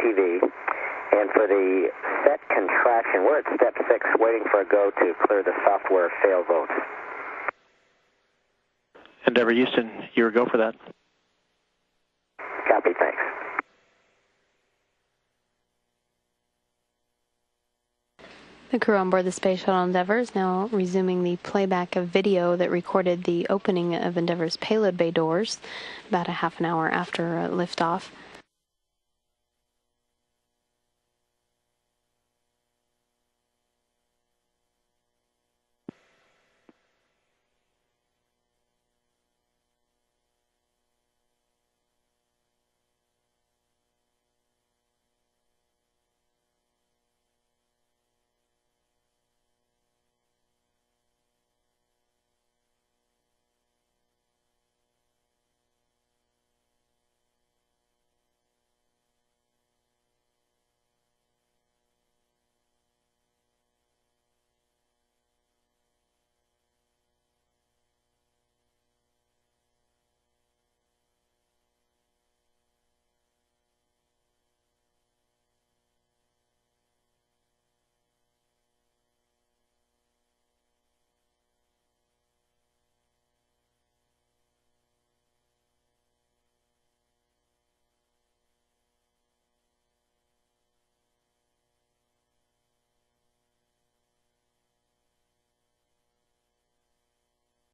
TV. And for the set contraction, we're at step 6, waiting for a go to clear the software fail votes. Endeavour Houston, your go for that. Copy, thanks. The crew on board the Space Shuttle Endeavour is now resuming the playback of video that recorded the opening of Endeavour's payload bay doors about a half an hour after liftoff.